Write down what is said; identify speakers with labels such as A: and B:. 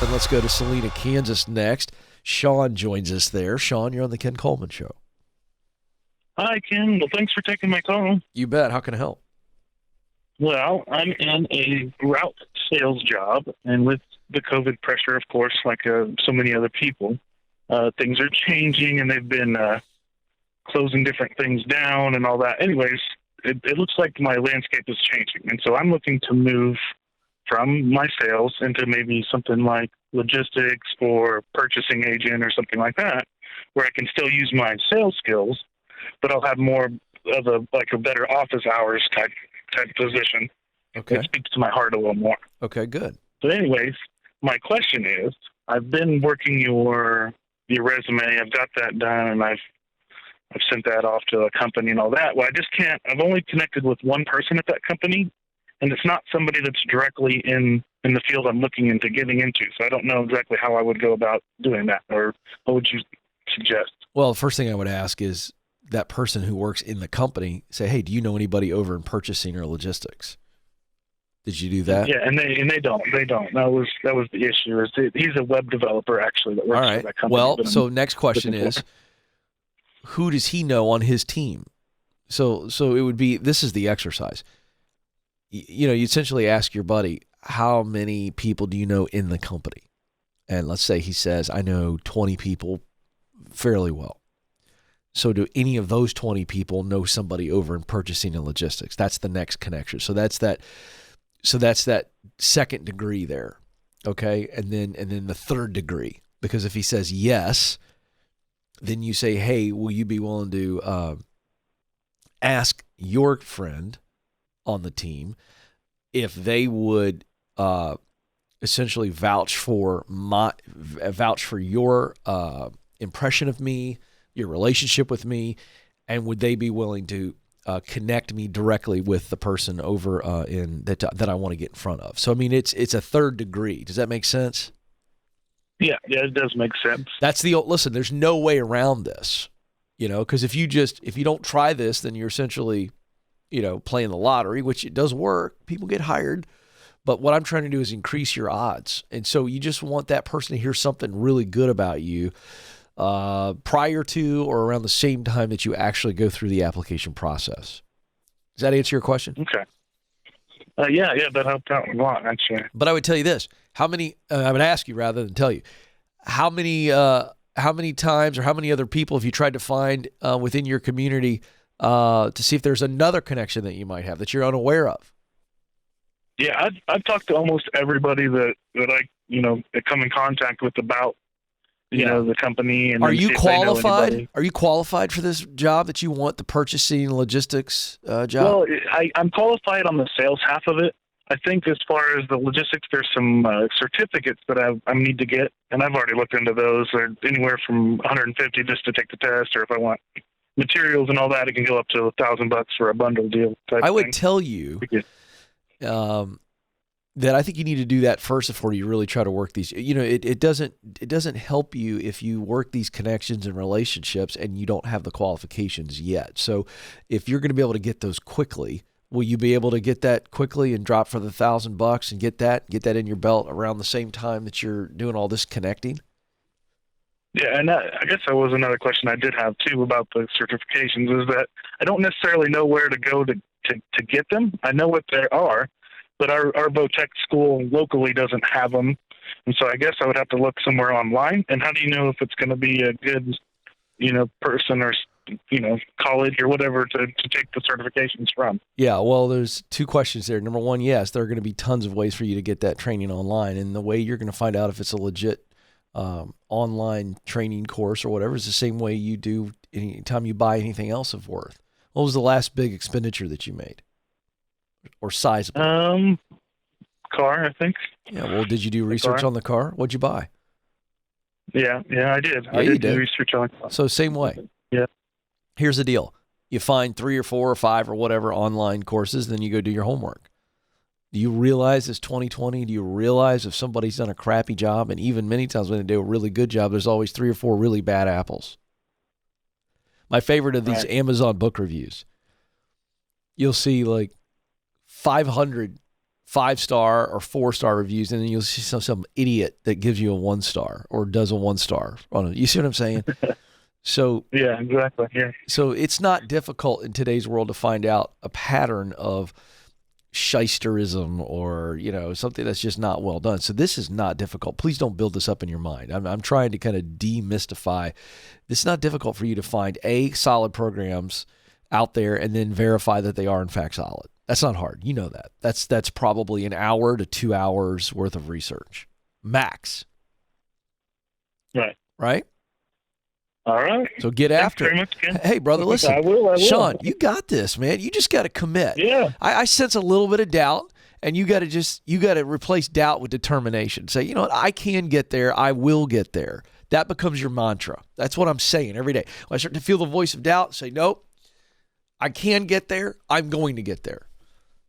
A: And let's go to Salina, Kansas next. Sean joins us there. Sean, you're on the Ken Coleman Show.
B: Hi, Ken. Well, thanks for taking my call.
A: You bet. How can I help?
B: Well, I'm in a route sales job, and with the COVID pressure, of course, like so many other people, things are changing, and they've been closing different things down and all that. Anyways, it looks like my landscape is changing, and so I'm looking to move from my sales into maybe something like logistics or purchasing agent or something like that, where I can still use my sales skills, but I'll have more of a better office hours type position.
A: Okay.
B: It speaks to my heart a little more.
A: Okay, good.
B: So anyways, my question is, I've been working your resume. I've got that done, and I've sent that off to a company and all that. Well, I've only connected with one person at that company, and it's not somebody that's directly in the field I'm looking into getting into. So I don't know exactly how I would go about doing that, or what would you suggest?
A: Well, the first thing I would ask is that person who works in the company, say, hey, do you know anybody over in purchasing or logistics? Did you do that?
B: Yeah, and they don't. That was the issue. He's a web developer actually that works for that company.
A: Well, so next question is, who does he know on his team? So it would be, this is the exercise. You essentially ask your buddy, how many people do you know in the company? And let's say he says, I know 20 people fairly well. So do any of those 20 people know somebody over in purchasing and logistics? That's the next connection. So that's that second degree there. Okay. And then the third degree, because if he says yes, then you say, hey, will you be willing to ask your friend on the team if they would essentially vouch for your impression of me, your relationship with me, and would they be willing to connect me directly with the person over that I want to get in front of? So I mean, it's a third degree. Does that make sense?
B: Yeah, it does make sense.
A: Listen, there's no way around this, because if you don't try this, then you're essentially, playing the lottery, which it does work. People get hired. But what I'm trying to do is increase your odds. And so you just want that person to hear something really good about you prior to or around the same time that you actually go through the application process. Does that answer your question?
B: Okay. Yeah, that helped out a lot, actually.
A: But I would tell you this. I would ask you rather than tell you, how many times or how many other people have you tried to find within your community to see if there's another connection that you might have that you're unaware of?
B: Yeah, I've talked to almost everybody that I come in contact with about the company. And
A: are you qualified? Are you qualified for this job that you want, the purchasing and logistics job?
B: Well, I'm qualified on the sales half of it. I think as far as the logistics, there's some certificates that I need to get, and I've already looked into those. They're anywhere from $150 just to take the test, or if I want materials and all that, it can go up to $1,000 for a bundle deal.
A: I would tell you that I think you need to do that first before you really try to work these. It doesn't help you if you work these connections and relationships and you don't have the qualifications yet. So if you're going to be able to get those quickly, will you be able to get that quickly and drop for the $1,000 and get that in your belt around the same time that you're doing all this connecting?
B: Yeah, and I guess that was another question I did have too about the certifications, is that I don't necessarily know where to go to get them. I know what they are, but our Votech school locally doesn't have them. And so I guess I would have to look somewhere online. And how do you know if it's going to be a good, person or, college or whatever to take the certifications from?
A: Yeah, well, there's two questions there. Number one, yes, there are going to be tons of ways for you to get that training online. And the way you're going to find out if it's a legit online training course or whatever is the same way you do anytime you buy anything else of worth. What was the last big expenditure that you made? Or sizable?
B: Car, I think.
A: Yeah, well, did you do research on the car? What'd you buy?
B: Yeah, I did.
A: Yeah,
B: I
A: did
B: do research on the car.
A: So same way.
B: Yeah.
A: Here's the deal. You find 3 or 4 or 5 or whatever online courses, then you go do your homework. Do you realize it's 2020? Do you realize if somebody's done a crappy job, and even many times when they do a really good job, there's always 3 or 4 really bad apples? My favorite of these Amazon book reviews. You'll see like 500 5-star or 4-star reviews, and then you'll see some idiot that gives you a 1-star or does a 1-star on it. You see what I'm saying? So
B: yeah, exactly. Yeah.
A: So it's not difficult in today's world to find out a pattern of shysterism or, something that's just not well done. So this is not difficult. Please don't build this up in your mind. I'm trying to kind of demystify. It's not difficult for you to find solid programs out there and then verify that they are in fact solid. That's not hard. You know that. That's probably an hour to 2 hours worth of research, max.
B: Right.
A: Right?
B: All right.
A: So get after it. Hey, brother, listen.
B: I will.
A: Sean, you got this, man. You just got to commit.
B: Yeah.
A: I sense a little bit of doubt, and you got to replace doubt with determination. Say, you know what? I can get there. I will get there. That becomes your mantra. That's what I'm saying every day. When I start to feel the voice of doubt, say, nope, I can get there. I'm going to get there.